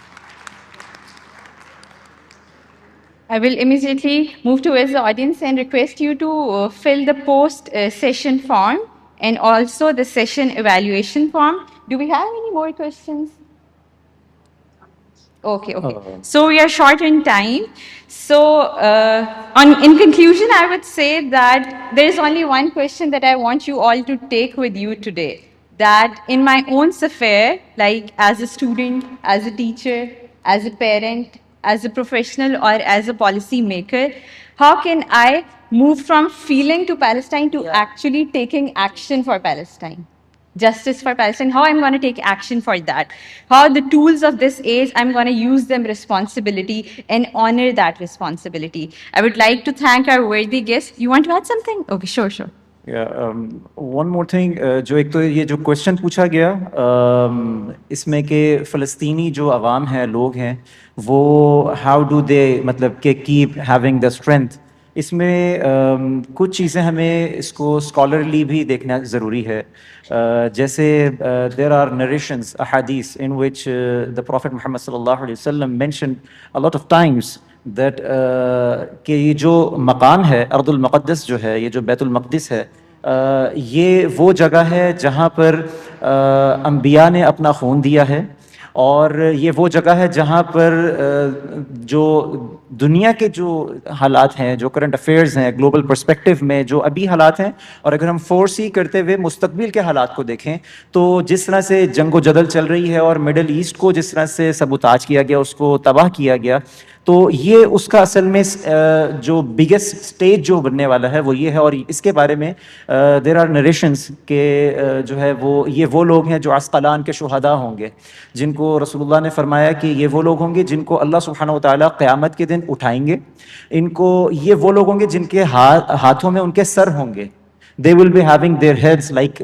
I will immediately move towards the audience and request you to fill the post-session form and also the session evaluation form. Do we have any more questions? Okay, okay. So we are short in time. So in conclusion, I would say that there is only one question that I want you all to take with you today. That in my own sphere, like as a student, as a teacher, as a parent, as a professional, or as a policy maker, how can I move from feeling to Palestine to actually taking action for Palestine? Justice for Palestine, how I'm going to take action for that, how the tools of this age, I'm going to use them responsibility and honor that responsibility. I would like to thank our worthy guests. You want to add something? Okay, sure, sure. One more thing جو ایک تو یہ جو question پوچھا گیا اس میں کہ فلسطینی جو عوام ہے لوگ ہیں وہ ہاؤ ڈو دے مطلب کہ کیپ ہیونگ دا اسٹرینتھ، اس میں کچھ چیزیں ہمیں اس کو اسکالرلی بھی دیکھنا ضروری ہے. جیسے دیر آر نریشنز احادیث ان وچ دا پروفیٹ محمد صلی اللہ علیہ وسلم mention a lot of times that کہ یہ جو مقام ہے ارض المقدس جو ہے، یہ جو بیت المقدس ہے، یہ وہ جگہ ہے جہاں پر انبیاء نے اپنا خون دیا ہے، اور یہ وہ جگہ ہے جہاں پر جو دنیا کے جو حالات ہیں، جو کرنٹ افیئرز ہیں گلوبل پرسپیکٹو میں جو ابھی حالات ہیں، اور اگر ہم فورسی کرتے ہوئے مستقبل کے حالات کو دیکھیں تو جس طرح سے جنگ و جدل چل رہی ہے اور مڈل ایسٹ کو جس طرح سے سبوتاج کیا گیا، اس کو تباہ کیا گیا، تو یہ اس کا اصل میں جو بگیسٹ اسٹیج جو بننے والا ہے وہ یہ ہے. اور اس کے بارے میں دیر آر نریشنس کہ جو ہے وہ لوگ ہیں جو عسقلان کے شہداء ہوں گے، جن کو رسول اللہ نے فرمایا کہ یہ وہ لوگ ہوں گے جن کو اللہ سبحانہ و تعالیٰ قیامت کے دن اٹھائیں گے. یہ وہ لوگ ہوں گے جن کے ہاتھوں میں ان کے سر ہوں گے. they will be having their heads like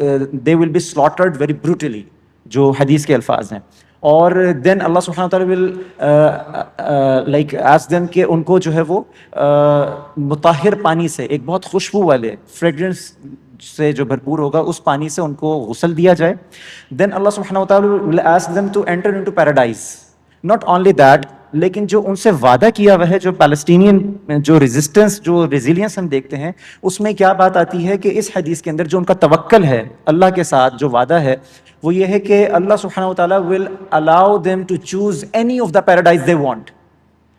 they will be slaughtered very brutally، جو حدیث کے الفاظ ہیں. اور دین اللہ سبحانہ تعالیٰ ول لائک ایز دیم کہ ان کو جو ہے وہ مطہر پانی سے، ایک بہت خوشبو والے فریگرنس سے جو بھرپور ہوگا اس پانی سے ان کو غسل دیا جائے. دین اللہ سبحانہ تعالیٰ will ask them to enter into paradise. Not only that, لیکن جو ان سے وعدہ کیا ہوا ہے، جو پیلسٹینین جو ریزسٹنس، جو ریزیلینس ہم دیکھتے ہیں، اس میں کیا بات آتی ہے کہ اس حدیث کے اندر جو ان کا توکل ہے اللہ کے ساتھ، جو وعدہ ہے وہ یہ ہے کہ اللہ سبحانہ و تعالیٰ will allow them to choose any of the paradise they want.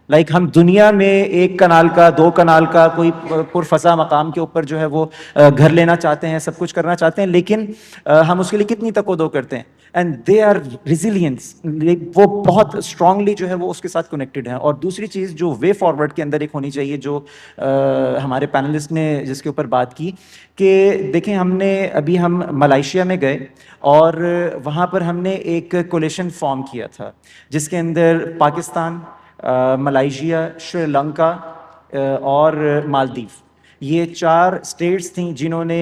Like ہم دنیا میں ایک کنال کا، 2 کنال کا کوئی پرفضا مقام کے اوپر جو ہے وہ گھر لینا چاہتے ہیں، سب کچھ کرنا چاہتے ہیں، لیکن ہم اس کے لیے کتنی تک و دو کرتے ہیں. اینڈ دے آر ریزیلینس، وہ بہت اسٹرانگلی جو ہے وہ اس کے ساتھ کنیکٹڈ ہیں. اور دوسری چیز جو وے فارورڈ کے اندر ایک ہونی چاہیے، جو ہمارے پینلسٹ نے جس کے اوپر بات کی، کہ دیکھیں ہم ملائیشیا میں گئے اور وہاں پر ہم نے ایک کولیشن فارم کیا تھا جس کے اندر پاکستان، ملائیشیا، شری لنکا اور مالدیو، یہ 4 اسٹیٹس تھیں جنہوں نے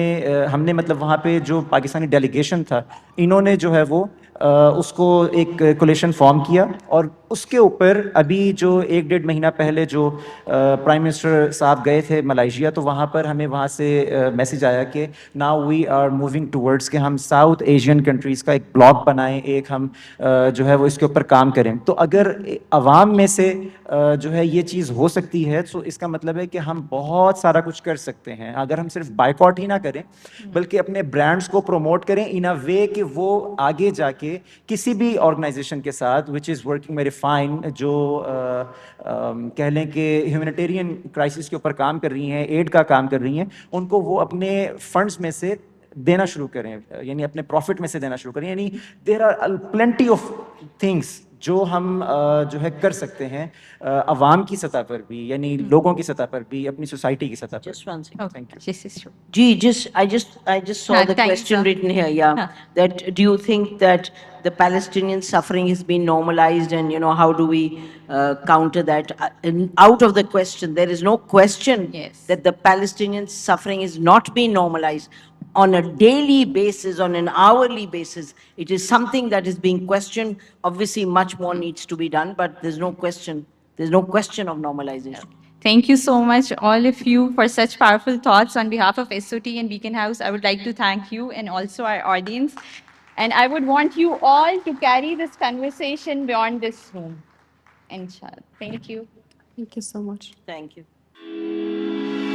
ہم نے مطلب وہاں پہ جو پاکستانی ڈیلیگیشن تھا، انہوں نے جو ہے وہ اس کو ایک کولیشن فارم کیا. اور اس کے اوپر ابھی جو 1-1.5 مہینہ پہلے جو پرائم منسٹر صاحب گئے تھے ملائیشیا، تو وہاں پر ہمیں وہاں سے میسج آیا کہ now we are moving towards کہ ہم ساؤتھ ایشین کنٹریز کا ایک بلاک بنائیں، ایک ہم جو ہے وہ اس کے اوپر کام کریں. تو اگر عوام میں سے جو ہے یہ چیز ہو سکتی ہے تو اس کا مطلب ہے کہ ہم بہت سارا کچھ کر سکتے ہیں. اگر ہم صرف بائیکاٹ ہی نہ کریں بلکہ اپنے برانڈس کو پروموٹ کریں ان اے وے کہ وہ آگے جا کے کسی بھی آرگنائزیشن کے ساتھ وچ از ورکنگ ویری فائن، جو کہہ لیں کہ ہیومینیٹیرین کرائسس کے اوپر کام کر رہی ہیں، ایڈ کا کام کر رہی ہیں، ان کو وہ اپنے فنڈز میں سے دینا شروع کریں، یعنی اپنے پروفٹ میں سے دینا شروع کریں. یعنی there are plenty of things जो हम जो है कर सकते हैं अवाम की सतह पर भी, यानी लोगों की सतह पर भी, अपनी सोसाइटी की सतह पर। Just one second. Okay. Thank you. This is true. I just saw the Thanks, question sir. written here. Yeah, that do you think that the Palestinian suffering has been normalized, and how do we counter that? And out of the question, there is no question Yes. that the Palestinian suffering is not being normalized on a daily basis, on an hourly basis. It is something that is being questioned. Obviously, much more needs to be done, but there's no question. There's no question of normalization. Thank you so much, all of you, for such powerful thoughts. On behalf of SOT and Beacon House, I would like to thank you and also our audience. And I would want you all to carry this conversation beyond this room. Inshallah. Thank you. Thank you so much. Thank you.